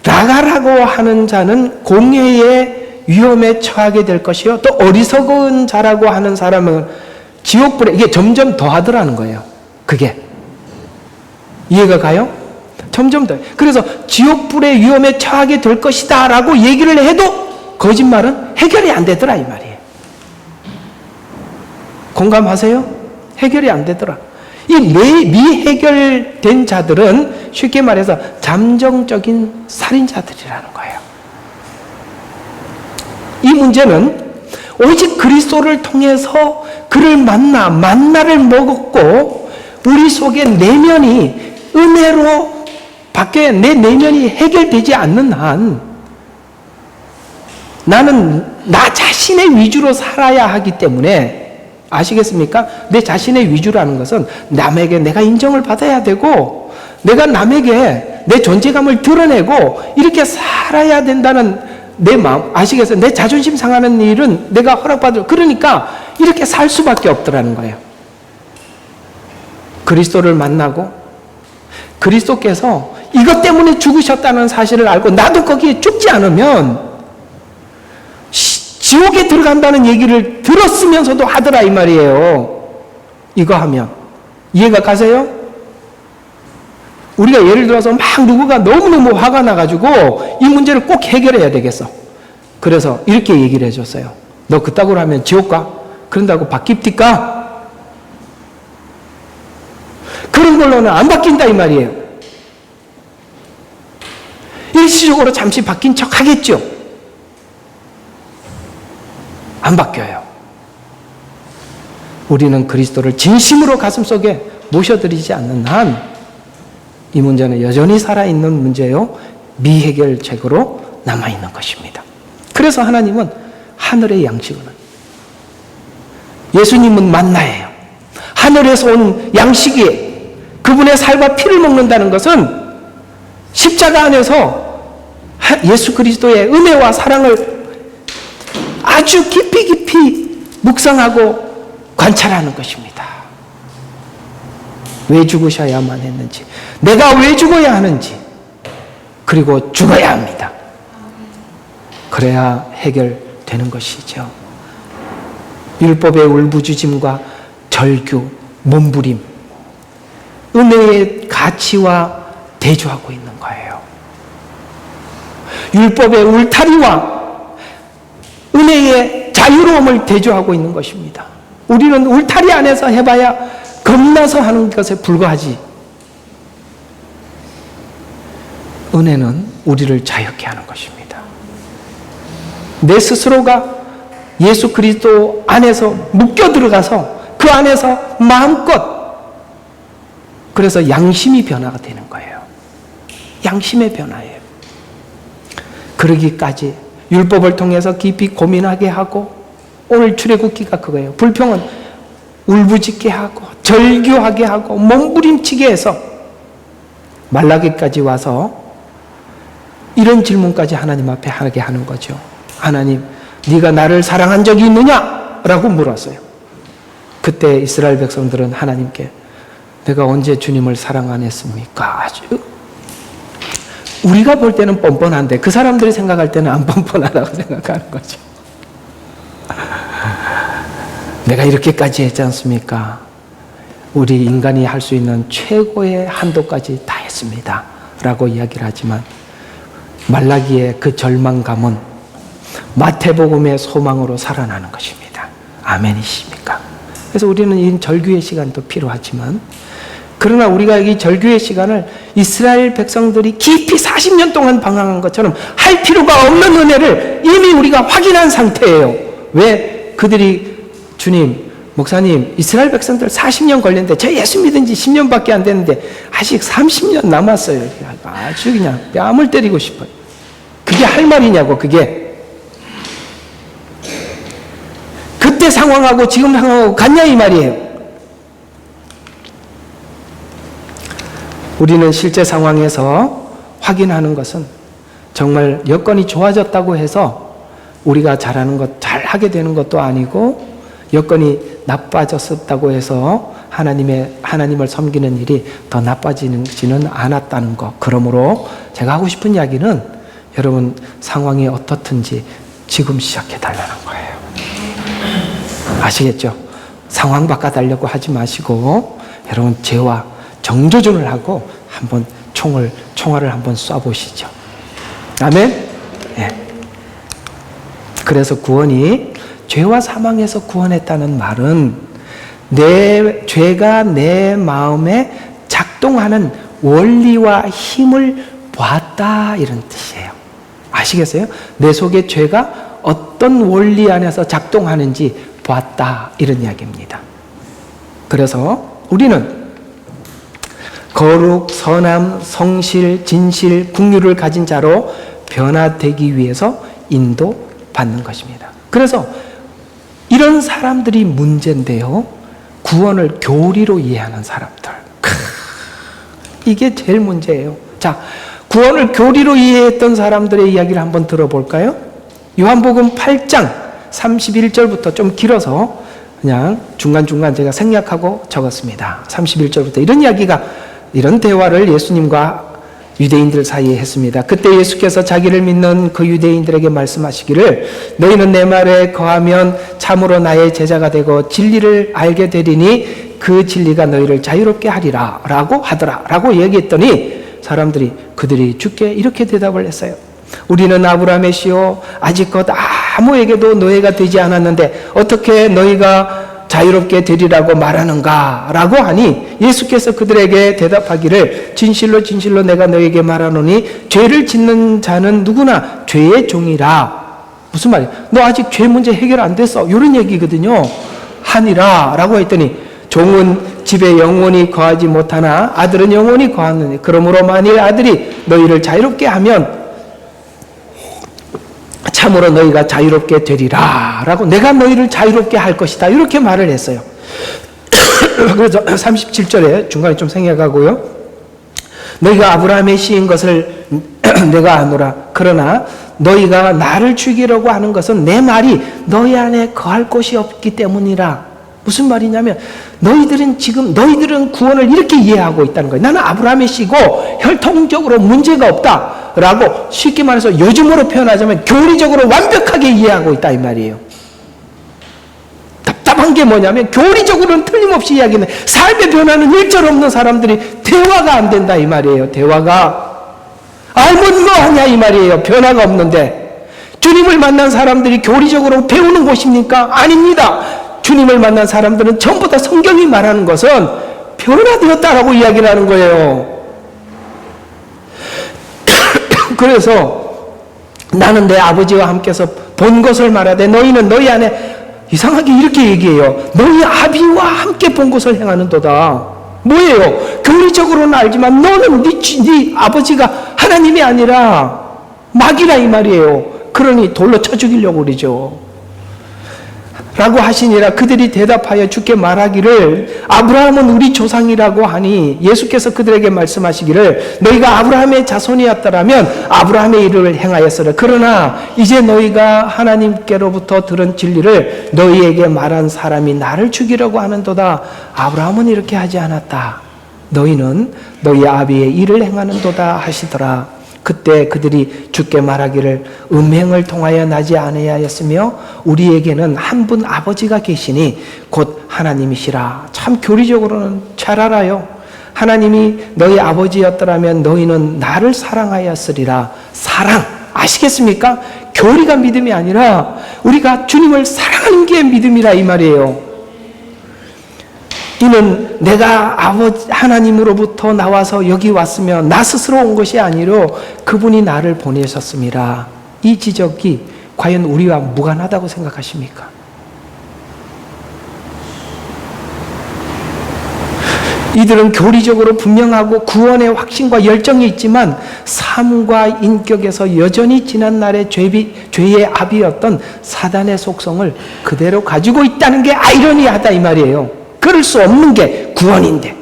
라가라고 하는 자는 공회의 위험에 처하게 될 것이요. 또 어리석은 자라고 하는 사람은 지옥불에, 이게 점점 더 하더라는 거예요. 그게. 이해가 가요? 점점 더. 그래서 지옥불의 위험에 처하게 될 것이다 라고 얘기를 해도 거짓말은 해결이 안 되더라 이 말이에요. 공감하세요? 해결이 안 되더라. 이 미해결된 자들은 쉽게 말해서 잠정적인 살인자들이라는 거예요. 이 문제는 오직 그리스도를 통해서 그를 만나를 먹었고 우리 속에 내면이 은혜로 바뀌어야 내 내면이 해결되지 않는 한 나는 나 자신의 위주로 살아야 하기 때문에 아시겠습니까? 내 자신의 위주라는 것은 남에게 내가 인정을 받아야 되고 내가 남에게 내 존재감을 드러내고 이렇게 살아야 된다는 내 마음 아시겠어요? 내 자존심 상하는 일은 내가 허락받을 그러니까 이렇게 살 수밖에 없더라는 거예요. 그리스도를 만나고 그리스도께서 이것 때문에 죽으셨다는 사실을 알고 나도 거기에 죽지 않으면 지옥에 들어간다는 얘기를 들었으면서도 하더라 이 말이에요. 이거 하면 이해가 가세요? 우리가 예를 들어서 막 누구가 너무너무 화가 나가지고 이 문제를 꼭 해결해야 되겠어. 그래서 이렇게 얘기를 해줬어요. 너 그따구로 하면 지옥 가? 그런다고 바뀝니까? 그런 걸로는 안 바뀐다 이 말이에요. 일시적으로 잠시 바뀐 척 하겠죠. 안 바뀌어요. 우리는 그리스도를 진심으로 가슴속에 모셔드리지 않는 한 이 문제는 여전히 살아있는 문제요. 미해결책으로 남아있는 것입니다. 그래서 하나님은 하늘의 양식은 예수님은 만나예요. 하늘에서 온 양식이 그분의 살과 피를 먹는다는 것은 십자가 안에서 예수 그리스도의 은혜와 사랑을 아주 깊이 묵상하고 관찰하는 것입니다. 왜 죽으셔야만 했는지, 내가 왜 죽어야 하는지, 그리고 죽어야 합니다. 그래야 해결되는 것이죠. 율법의 울부짖음과 절규, 몸부림, 은혜의 가치와 대조하고 있는 거예요. 율법의 울타리와 은혜의 자유로움을 대조하고 있는 것입니다. 우리는 울타리 안에서 해봐야 겁나서 하는 것에 불과하지, 은혜는 우리를 자유케 하는 것입니다. 내 스스로가 예수 그리스도 안에서 묶여 들어가서 그 안에서 마음껏, 그래서 양심이 변화가 되는 거예요. 양심의 변화예요. 그러기까지 율법을 통해서 깊이 고민하게 하고, 오늘 출애굽기가 그거예요. 불평은 울부짖게 하고 절규하게 하고 몸부림치게 해서 말라기까지 와서 이런 질문까지 하나님 앞에 하게 하는 거죠. 하나님, 네가 나를 사랑한 적이 있느냐? 라고 물었어요. 그때 이스라엘 백성들은 하나님께 내가 언제 주님을 사랑 안 했습니까? 아주 우리가 볼 때는 뻔뻔한데 그 사람들이 생각할 때는 안 뻔뻔하다고 생각하는 거죠. 내가 이렇게까지 했지 않습니까? 우리 인간이 할 수 있는 최고의 한도까지 다 했습니다. 라고 이야기를 하지만 말라기의 그 절망감은 마태복음의 소망으로 살아나는 것입니다. 아멘이십니까? 그래서 우리는 이 절규의 시간도 필요하지만, 그러나 우리가 이 절규의 시간을 이스라엘 백성들이 깊이 40년 동안 방황한 것처럼 할 필요가 없는 은혜를 이미 우리가 확인한 상태예요. 왜? 그들이 주님, 목사님, 이스라엘 백성들 40년 걸렸는데 저 예수 믿은 지 10년밖에 안 됐는데 아직 30년 남았어요. 아주 그냥 뺨을 때리고 싶어요. 그게 할 말이냐고, 그게. 그때 상황하고 지금 상황하고 같냐 이 말이에요. 우리는 실제 상황에서 확인하는 것은 정말 여건이 좋아졌다고 해서 우리가 잘하는 것, 잘하게 되는 것도 아니고, 여건이 나빠졌었다고 해서 하나님을 섬기는 일이 더 나빠지지는 않았다는 것. 그러므로 제가 하고 싶은 이야기는 여러분 상황이 어떻든지 지금 시작해 달라는 거예요. 아시겠죠? 상황 바꿔달라고 하지 마시고 여러분 죄와 정조준을 하고 한번 총알을 한번 쏴보시죠. 아멘? 예. 그래서 구원이 죄와 사망에서 구원했다는 말은 죄가 내 마음에 작동하는 원리와 힘을 보았다, 이런 뜻이에요. 아시겠어요? 내 속에 죄가 어떤 원리 안에서 작동하는지 보았다, 이런 이야기입니다. 그래서 우리는 거룩, 선함, 성실, 진실, 긍휼을 가진 자로 변화되기 위해서 인도받는 것입니다. 그래서 이런 사람들이 문제인데요. 구원을 교리로 이해하는 사람들. 이게 제일 문제예요. 자, 구원을 교리로 이해했던 사람들의 이야기를 한번 들어볼까요? 요한복음 8장 31절부터 좀 길어서 그냥 중간중간 제가 생략하고 적었습니다. 31절부터 이런 대화를 예수님과 유대인들 사이에 했습니다. 그때 예수께서 자기를 믿는 그 유대인들에게 말씀하시기를 너희는 내 말에 거하면 참으로 나의 제자가 되고 진리를 알게 되리니 그 진리가 너희를 자유롭게 하리라 라고 하더라 라고 얘기했더니 그들이 주께 이렇게 대답을 했어요. 우리는 아브라함의 씨요 아직껏 아무에게도 노예가 되지 않았는데 어떻게 너희가 자유롭게 되리라고 말하는가 라고 하니 예수께서 그들에게 대답하기를 진실로 진실로 내가 너희에게 말하노니 죄를 짓는 자는 누구나 죄의 종이라. 무슨 말이야? 너 아직 죄 문제 해결 안 됐어, 이런 얘기거든요. 하니라 라고 했더니 종은 집에 영원히 거하지 못하나 아들은 영원히 거하느니 그러므로 만일 아들이 너희를 자유롭게 하면 참으로 너희가 자유롭게 되리라 라고, 내가 너희를 자유롭게 할 것이다, 이렇게 말을 했어요. 그래서 37절에 중간에 좀 생략하고요. 너희가 아브라함의 씨인 것을 내가 아노라. 그러나 너희가 나를 죽이려고 하는 것은 내 말이 너희 안에 거할 곳이 없기 때문이라. 무슨 말이냐면 너희들은 구원을 이렇게 이해하고 있다는 거예요. 나는 아브라함의 씨고 혈통적으로 문제가 없다라고 쉽게 말해서 요즘으로 표현하자면 교리적으로 완벽하게 이해하고 있다 이 말이에요. 답답한 게 뭐냐면 교리적으로는 틀림없이 이야기하는 삶의 변화는 일절 없는 사람들이 대화가 안 된다 이 말이에요. 대화가 알면 뭐하냐 이 말이에요. 변화가 없는데 주님을 만난 사람들이 교리적으로 배우는 곳입니까? 아닙니다. 주님을 만난 사람들은 전부 다 성경이 말하는 것은 변화되었다라고 이야기를 하는 거예요. 그래서 나는 내 아버지와 함께서 본 것을 말하되 너희는 너희 안에 이상하게 이렇게 얘기해요. 너희 아비와 함께 본 것을 행하는도다. 뭐예요? 교리적으로는 알지만 너는 네 아버지가 하나님이 아니라 마귀라 이 말이에요. 그러니 돌로 쳐 죽이려고 그러죠. 라고 하시니라. 그들이 대답하여 주께 말하기를 아브라함은 우리 조상이라고 하니 예수께서 그들에게 말씀하시기를 너희가 아브라함의 자손이었더라면 아브라함의 일을 행하였으라. 그러나 이제 너희가 하나님께로부터 들은 진리를 너희에게 말한 사람이 나를 죽이려고 하는도다. 아브라함은 이렇게 하지 않았다. 너희는 너희 아비의 일을 행하는도다 하시더라. 그때 그들이 주께 말하기를 음행을 통하여 나지 아니하였으며 우리에게는 한 분 아버지가 계시니 곧 하나님이시라. 참 교리적으로는 잘 알아요. 하나님이 너희 아버지였더라면 너희는 나를 사랑하였으리라. 사랑 아시겠습니까? 교리가 믿음이 아니라 우리가 주님을 사랑하는 게 믿음이라 이 말이에요. 이는 내가 아버지 하나님으로부터 나와서 여기 왔으면 나 스스로 온 것이 아니로 그분이 나를 보내셨습니다. 이 지적이 과연 우리와 무관하다고 생각하십니까? 이들은 교리적으로 분명하고 구원의 확신과 열정이 있지만 삶과 인격에서 여전히 지난날의 죄의 아비였던 사단의 속성을 그대로 가지고 있다는 게 아이러니하다 이 말이에요. 그럴 수 없는 게 구원인데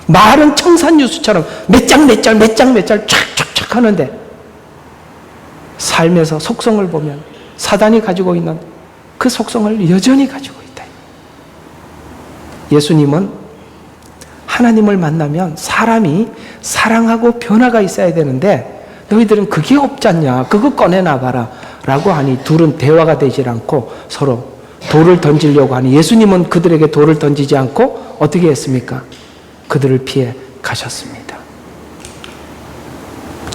말은 청산유수처럼 몇 장 촥촥촥 하는데 삶에서 속성을 보면 사단이 가지고 있는 그 속성을 여전히 가지고 있다. 예수님은 하나님을 만나면 사람이 사랑하고 변화가 있어야 되는데 너희들은 그게 없지 않냐, 그거 꺼내놔봐라 라고 하니 둘은 대화가 되질 않고 서로 돌을 던지려고 하니 예수님은 그들에게 돌을 던지지 않고 어떻게 했습니까? 그들을 피해 가셨습니다.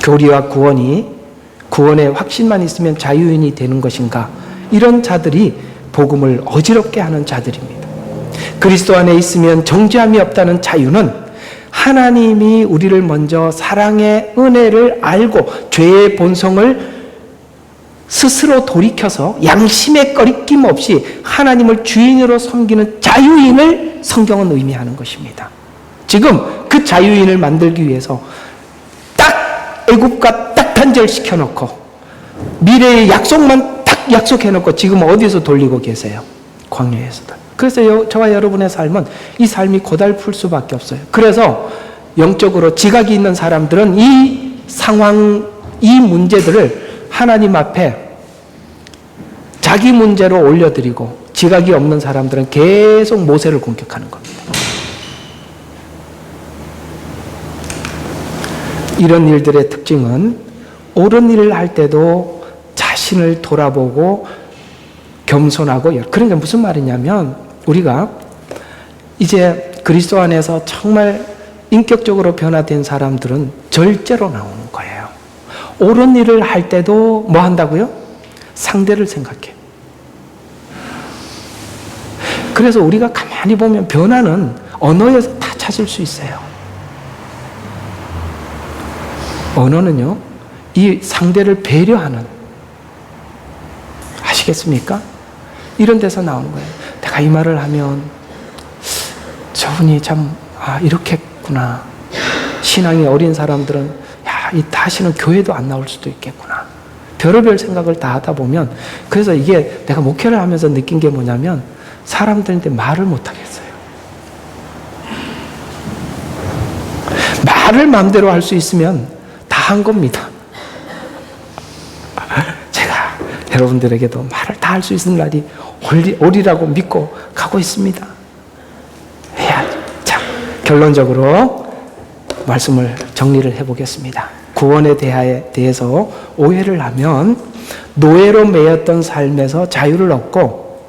교리와 구원의 확신만 있으면 자유인이 되는 것인가? 이런 자들이 복음을 어지럽게 하는 자들입니다. 그리스도 안에 있으면 정죄함이 없다는 자유는 하나님이 우리를 먼저 사랑의 은혜를 알고 죄의 본성을 스스로 돌이켜서 양심의 꺼리낌 없이 하나님을 주인으로 섬기는 자유인을 성경은 의미하는 것입니다. 지금 그 자유인을 만들기 위해서 딱 애굽과 딱 단절시켜놓고 미래의 약속만 딱 약속해놓고 지금 어디서 돌리고 계세요? 광야에서도. 그래서 저와 여러분의 삶은 이 삶이 고달플 수밖에 없어요. 그래서 영적으로 지각이 있는 사람들은 이 상황, 이 문제들을 하나님 앞에 자기 문제로 올려드리고 지각이 없는 사람들은 계속 모세를 공격하는 겁니다. 이런 일들의 특징은 옳은 일을 할 때도 자신을 돌아보고 겸손하고, 그러니까 무슨 말이냐면 우리가 이제 그리스도 안에서 정말 인격적으로 변화된 사람들은 절제로 나오는 거예요. 옳은 일을 할 때도 뭐 한다고요? 상대를 생각해. 그래서 우리가 가만히 보면 변화는 언어에서 다 찾을 수 있어요. 언어는요, 이 상대를 배려하는, 아시겠습니까? 이런 데서 나오는 거예요. 내가 이 말을 하면 저분이 참 이렇게 했구나. 신앙이 어린 사람들은 다시는 교회도 안 나올 수도 있겠구나. 별의별 생각을 다 하다 보면, 그래서 이게 내가 목회를 하면서 느낀 게 뭐냐면 사람들한테 말을 못 하겠어요. 말을 마음대로 할 수 있으면 다 한 겁니다. 제가 여러분들에게도 말을 다 할 수 있는 날이 오리라고 믿고 가고 있습니다. 해야죠. 자, 결론적으로 말씀을 정리를 해보겠습니다. 구원에 대해서 오해를 하면 노예로 매였던 삶에서 자유를 얻고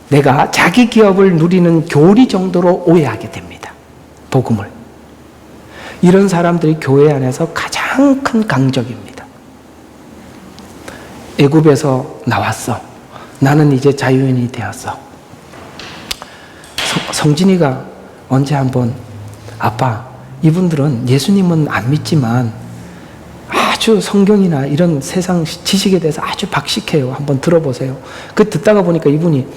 내가 자기 기업을 누리는 교리 정도로 오해하게 됩니다. 복음을. 이런 사람들이 교회 안에서 가장 큰 강적입니다. 애굽에서 나왔어. 나는 이제 자유인이 되었어. 성진이가 언제 한번 아빠, 이분들은 예수님은 안 믿지만 아주 성경이나 이런 세상 지식에 대해서 아주 박식해요. 한번 들어보세요. 그 듣다가 보니까 이분이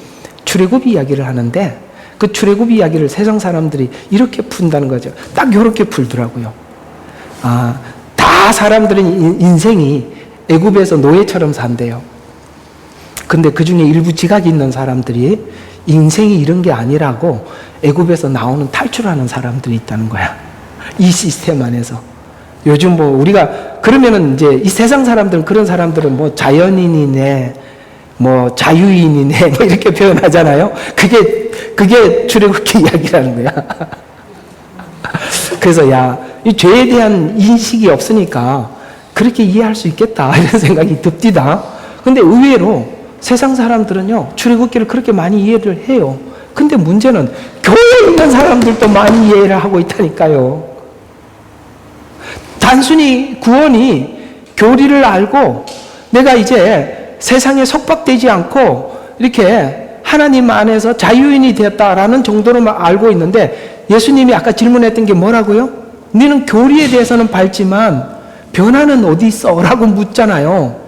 출애굽 이야기를 하는데 그 출애굽 이야기를 세상 사람들이 이렇게 푼다는 거죠. 딱 이렇게 풀더라고요. 다 사람들은 인생이 애굽에서 노예처럼 산대요. 근데 그 중에 일부 지각이 있는 사람들이 인생이 이런 게 아니라고 애굽에서 나오는 탈출하는 사람들이 있다는 거야. 이 시스템 안에서. 요즘 뭐 우리가 그러면은 이제 이 세상 사람들은 그런 사람들은 뭐 자연인이네, 뭐 자유인이네, 뭐 이렇게 표현하잖아요. 그게 출애굽기 이야기라는 거야. 그래서 이 죄에 대한 인식이 없으니까 그렇게 이해할 수 있겠다 이런 생각이 듭디다. 근데 의외로 세상 사람들은요 출애굽기를 그렇게 많이 이해를 해요. 근데 문제는 교회에 있는 사람들도 많이 이해를 하고 있다니까요. 단순히 구원이 교리를 알고 내가 이제 세상에 속박되지 않고 이렇게 하나님 안에서 자유인이 되었다라는 정도로만 알고 있는데 예수님이 아까 질문했던 게 뭐라고요? 너는 교리에 대해서는 밝지만 변화는 어디 있어? 라고 묻잖아요.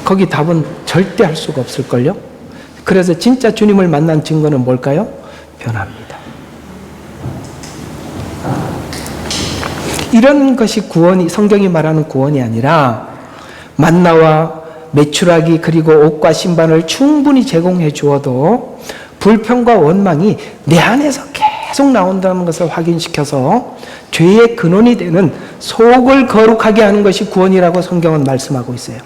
거기 답은 절대 할 수가 없을걸요? 그래서 진짜 주님을 만난 증거는 뭘까요? 변화입니다. 이런 것이 구원이, 성경이 말하는 구원이 아니라 만나와 메추라기 그리고 옷과 신발을 충분히 제공해 주어도 불평과 원망이 내 안에서 계속 나온다는 것을 확인시켜서 죄의 근원이 되는 속을 거룩하게 하는 것이 구원이라고 성경은 말씀하고 있어요.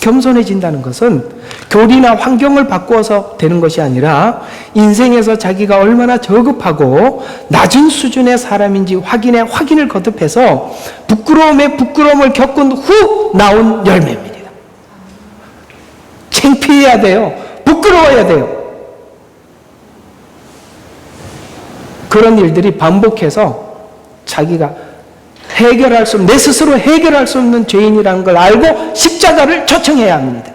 겸손해진다는 것은 교리나 환경을 바꾸어서 되는 것이 아니라 인생에서 자기가 얼마나 저급하고 낮은 수준의 사람인지 확인을 거듭해서 부끄러움에 부끄러움을 겪은 후 나온 열매입니다. 창피해야 돼요. 부끄러워야 돼요. 그런 일들이 반복해서 자기가 내 스스로 해결할 수 없는 죄인이라는 걸 알고 십자가를 초청해야 합니다.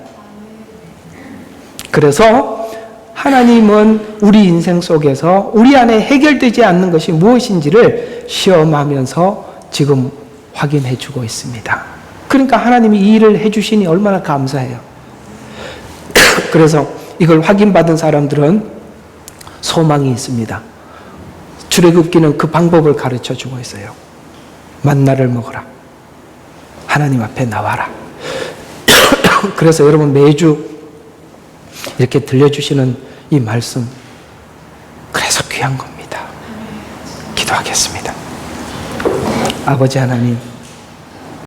그래서 하나님은 우리 인생 속에서 우리 안에 해결되지 않는 것이 무엇인지를 시험하면서 지금 확인해 주고 있습니다. 그러니까 하나님이 이 일을 해 주시니 얼마나 감사해요. 그래서 이걸 확인받은 사람들은 소망이 있습니다. 출애굽기는 그 방법을 가르쳐 주고 있어요. 만나를 먹어라. 하나님 앞에 나와라. 그래서 여러분 매주 이렇게 들려주시는 이 말씀 그래서 귀한 겁니다. 기도하겠습니다. 아버지 하나님,